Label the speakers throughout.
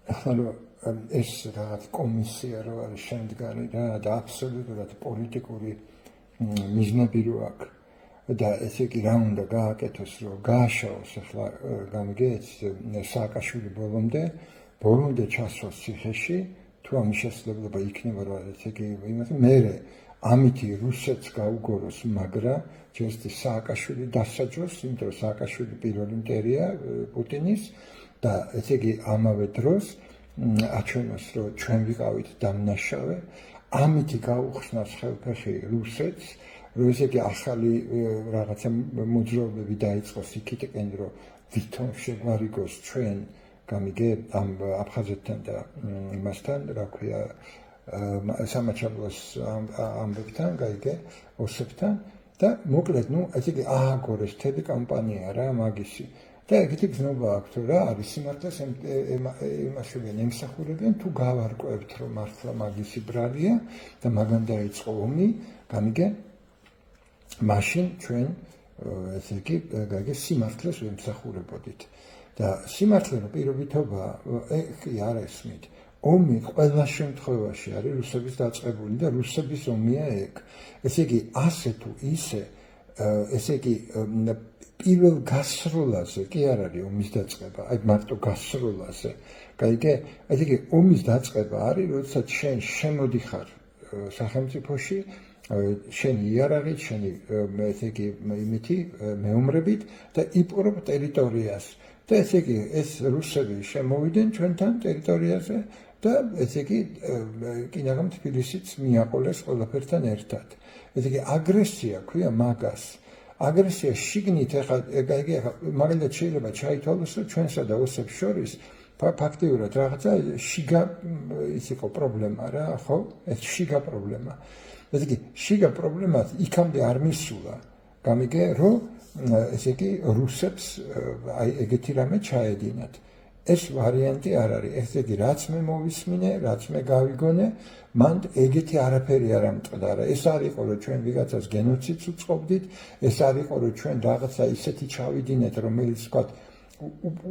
Speaker 1: ეს რაღაც კომისია რო არის შემდგარი რა და აბსოლუტურად პოლიტიკური მიზნები რო აქვს და ესე იგი რა უნდა გააკეთოს რომ გააშაოს ახლა გამიგეთ სააკაშვილი ბოლომდე ჩასვას ციხეში თუ ამის შესაძლებლობა იქნება რა ესე იგი იმაზე მე ამითი რუსეთს გაუგოროს მაგრა ჯერ სააკაშვილი დასაჯოს იმიტომ რომ სააკაშვილი პირველი მტერია პუტინის და ესე იგი ამავე დროს აჩვენოს რომ ჩვენ ვიყავით დამნაშავე ამითი გაუხსნას ხელფეხი რუსეთს რომ ესე იგი ახალი რაღაცა მოძრაობები დაიწყოს იქითკენ რომ ვითომ შეგვარიგოს ჩვენ გამიგე ამ აფხაზეთთან და იმასთან რა ქვია სამაჩაბლოს ამბებთან გაიგე ოსებთან და მოკლედ ნუ ესე იგი ააგორეს თელი კამპანია რა მაგისი და ეგეთი გზნობა აქვს თუ რა არის სიმართლეს იმაშობენ ემსახურებენ თუ გავარკვევთ რომ მართლა მაგისი ბრალია და მაგან დაიწყო ომი გამიგე მაშინ ჩვენ ესე იგი გაიგე სიმართლეს ვემსახურებოდით და სიმართლე რომ პირობითობა კი არ ესმით ომი ყველა შემთხვევაში არის რუსების დაწყებული და რუსების ომია ეგ ესე იგი ასე თუ ისე ესე იგი პირველ გასროლაზე კი არ არის ომის დაწყება აი მარტო გასროლაზე გაიგე ესე იგი ომის დაწყება არის როდესაც შენ შემოდიხარ სახელმწიფოში შენი იარაღით შენი ესე იგი იმითი მეომრებით და იპყრობ ტერიტორიას და ესე იგი ეს რუსები შემოვიდნენ ჩვენთან ტერიტორიაზე და ესე იგი კინაღამ თბილისიც მიაყოლეს ყველაფერთან ერთად ესე იგი აგრესია ქვია მაგას აგრესია შიგნით ეხლა მაგალითად შეიძლება ჩაითვალოს რომ ჩვენსა და ოსებს შორის ფაქტიურად რაღაცა შიგა ის იყო პრობლემა რა ხო ეს შიგა პრობლემა ესე იგი შიგა პრობლემა იქამდე არ მისულა გამიგე რომ ესე იგი რუსებს აი ეგეთი რამე ჩაედინათ ეს ვარიანტი არ არის ესე იგი რაც მე მოვისმინე რაც მე გავიგონე მან ეგეთი არაფერი არ ამწყდარა ეს არ იყო რომ ჩვენ ვიღაცას გენოციდს უწყობდით ეს არ იყო რომ ჩვენ რაღაცა ისეთი ჩავიდინეთ რომელიც ვთქვათ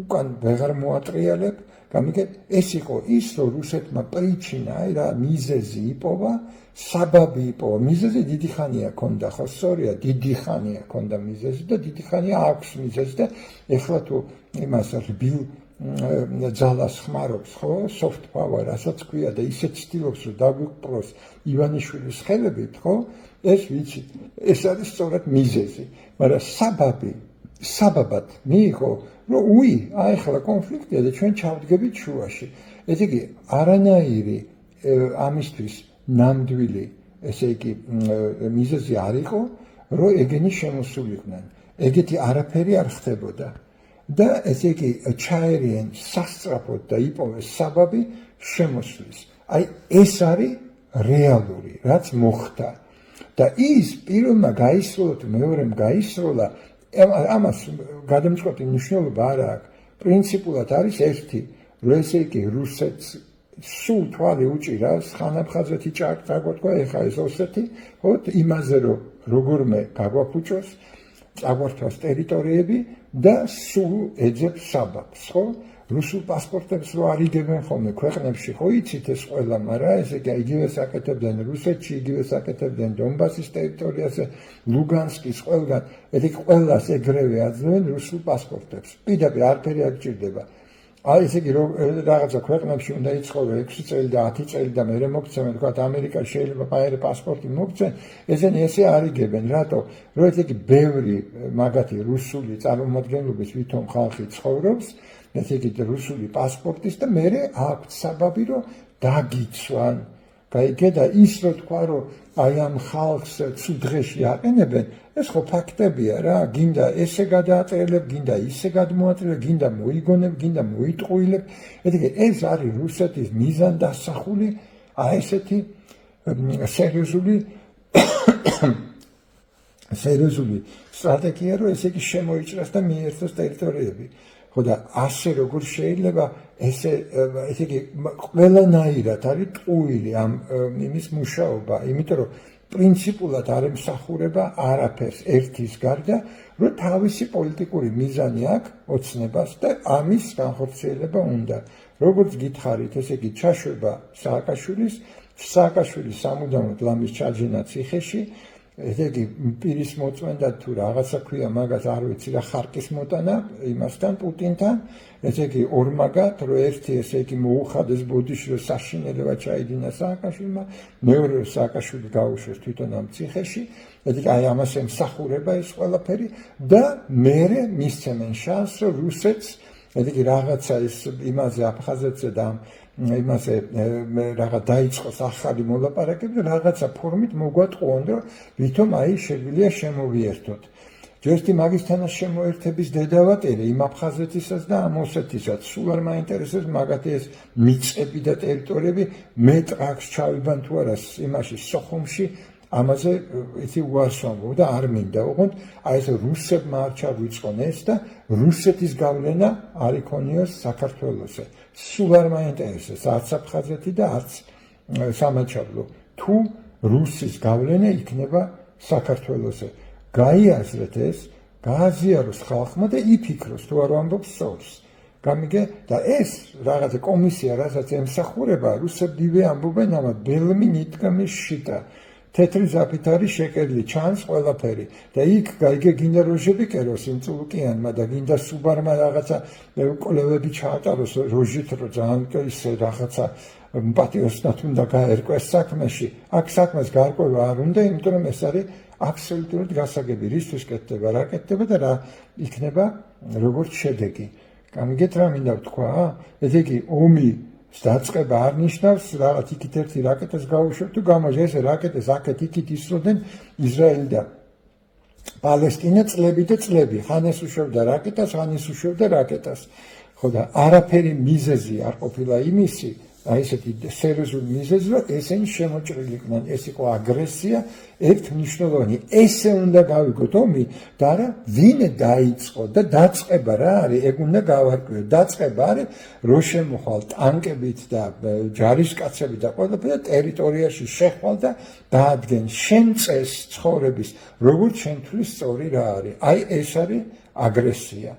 Speaker 1: უკან ვეღარ მოატრიალებ გამიგეთ ეს იყო ის რომ რუსეთმა პრიჩინა აი რა მიზეზი იპოვა საბაბი იპოვა მიზეზი დიდი ხანია ქონდა ხო სწორია დიდი ხანია ქონდა მიზეზი და დიდი ხანია აქვს მიზეზი და ეხლა თუ იმას რბილ ძალას ხმარობს ხო soft power ასაც ქვია და ისეთ ცდილობს რომ დაგვიყროს ივანიშვილის ხელებით ხო ეს ვიცი ეს არის სწორად მიზეზი მაგრამ საბაბად მიიღო რომ უი აიხლა კონფლიქტია და ჩვენ ჩავდგებით შუაში ესე იგი არანაირი ამისთვის ნამდვილი ესე იგი მიზეზი არ იყო რომ ეგენი შემოსულიყვნენ ეგეთი არაფერი არ ხდებოდა და ესე იგი ჩაერიან სასწრაფოდ და იპოვეს საბაბი შემოსვლის აი ეს არის რეალური რაც მოხდა და ის პირველმა გაისროლა თუ მეორემ გაისროლა ამას გადამწყვეტი მნიშვნელობა არ აქვს პრინციპულად არის ერთი რომ ესე იგი რუსეთს სულ თვალი უჭირავს ხანაფხაზეთი წაგვეთქვა ეხა ეს ოსეთი ხო იმაზე რომ როგორმე გაგვაფუჭოს წაგვართვას ტერიტორიები და სულ ეძებს საბაბს ხო რუსულ პასპორტებს რო არიგებენ ხოლმე ქვეყნებში ხო იცით ეს ყველა მაგრამ ესე იგი იგივეს აკეთებდნენ რუსეთში იგივეს აკეთებდნენ დონბასის ტერიტორიაზე ლუგანსკის ყველგან ესე იგი ყველას ეგრევე აძლევენ რუსულ პასპორტებს პირდაპირ არაფერი არ გჭირდება აი ესე იგი რაღაცა ქვეყნებში უნდა იცხოვრო 6 წელი და 10 წელი და მერე მოგცემენ თქვა ამერიკაში შეიძლება პაერე პასპორტი მოგცენ ესენი ესე არიგებენ რატო რომ ესე იგი ბევრი მაგათი რუსული წარმომადგენლობის ვითომ ხალხი ცხოვრობს ესე იგი რუსული პასპორტის და მერე აქვს საბაბი რომ დაგიცვან გაიგე და ის რო თქვა რომ აი ამ ხალხს ცუდ დღეში აყენებენ ეს ხო ფაქტებია რა გინდა ესე გადააწერილებ გინდა ისე გადმოაწერილებ გინდა მოიგონებ გინდა მოიტყუილებ ეს არის რუსეთის მიზანდასახული აი ესეთი სერიოზული სტრატეგია რომ ესე იგი შემოიჭრას და მიერთოს ტერიტორიები ხო და ასე როგორ შეიძლება ესე იგი ყველანაირად არის ტყუილი ამ იმის მუშაობა იმიტომ რომ პრინციპულად არ ემსახურება არაფერს ერთის გარდა, რომ თავისი პოლიტიკური მიზანი აქვს ოცნებას და ამის განხორციელება უნდა. როგორც გითხარით, ესე იგი ჩაშვება სააკაშვილის, სააკაშვილის სამუდამოდ ლამის ჩაჯენა ციხეში, ესე იგი პირის მოწმენდა თუ რაღაცა ქვია მაგას არ ვიცი რა ხარკის მოტანა იმასთან პუტინთან, ესე იგი ორმაგად, რომ ერთი ესე იგი მოუხადეს ბოდიში, რომ საშინელება ჩაიდინა სააკაშვილმა, მეორე სააკაშვილი გაუშვეს თვითონ ამ ციხეში, ესე იგი აი ამას ემსახურება ეს ყველაფერი და მერე მისცემენ შანსს, რომ რუსეთს ესე იგი რაღაცა ის იმაზე აფხაზეთზე და იმაზე რაღაც დაიწყოს ახალი მოლაპარაკება და რაღაცა ფორმით მოგვატყუონ, რომ ვითომ აი შეგვიძლია შემოვიერთოთ. ჯერტი მაგისთანაც შემოერთების დედავატირე იმ აფხაზეთისაც და ამ ოსეთისაც. სულ არ მაინტერესებს მაგათი ეს მიწები და ტერიტორიები, მე ტრაქს ჩავიბან თუ არა იმაში სოხუმში, ამაზე იცი უარსამო და არ მინდა. ოღონდ აი ეს რუსებმა არ ჩაგვიწყონ ეს და რუსეთის გავლენა არ იქონიოს საქართველოსზე. სულ არ მაინტერესებს არც აფხაზეთი და არც სამაჩაბლო. თუ რუსის გავლენა იქნება საქართველოსზე. გაიაზრეთ ეს, გააზიაროს ხალხმა და იფიქროს თუ არ ვამბობ სწორს. გამიგე და ეს რაღაცა კომისია, რასაც ემსახურება, რუსები ამბობენ ამათ ბელმი ნიტკამი შიტა. თეთრი ზაფით არის შეკერილი, ჩანს ყველაფერი და იქ გაიგე გინდა როჟები კეროს იმ წულუკიანმა და გინდა სუბარმა რაღაცა კოლევები ჩაატაროს როჟით, რომ ძალიან ისე რაღაცა პატიოსნად უნდა გაერკვეს საქმეში. აქ საქმეს გარკვევა არ უნდა, იმიტომ რომ ეს არის აბსოლუტურად გასაგები, რისთვის კეთდება, რა კეთდება და რა იქნება როგორც შედეგი. გამიგეთ რა მინდა ვთქვა? ესე იგი ომი დაწყება არ ნიშნავს რაღაც იქით ერთი რაკეტას გაუშვებ თუ გამოჟე ეს რაკეტას აქეთ იქით ისროდნენ ისრაელი და პალესტინა წლები და წლები ხან ეს უშვებდა რაკეტას, ხან ის უშვებდა რაკეტას. ხო და არაფერი მიზეზი არ ყოფილა იმისი, აი ესეთი სერიოზული მიზეზი, რომ ესენი შემოჭრილიყვნენ, ეს იყო აგრესია ერთმნიშვნელოვანი. ესე უნდა გავიგოთ ომი და არა ვინ დაიწყო და დაწყება რა არის, ეგ უნდა გავარკვიოთ. დაწყება არის რო შემოხვალ ტანკებით და ჯარისკაცებით და ყველაფერი ტერიტორიაში შეხვალ და დაადგენ შენ წეს ცხოვრების, როგორც შენთვის სწორი რა არის. აი ეს არის აგრესია.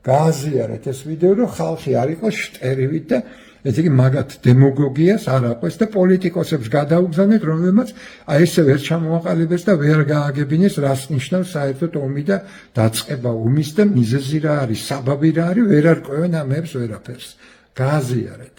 Speaker 1: გააზიარეთ ეს ვიდეო, რომ ხალხი არ იყოს შტერივით და ესე იგი მაგათ დემაგოგიას არ აყვეს და პოლიტიკოსებს გადაუგზავნეთ, რომლებმაც აი ესე ვერ ჩამოაყალიბეს და ვერ გააგებინეს, რას ნიშნავს საერთოდ ომი და დაწყება ომის და მიზეზი რა არის, საბაბი რა არის, ვერ არკვევენ ამებს ვერაფერს. გააზიარეთ.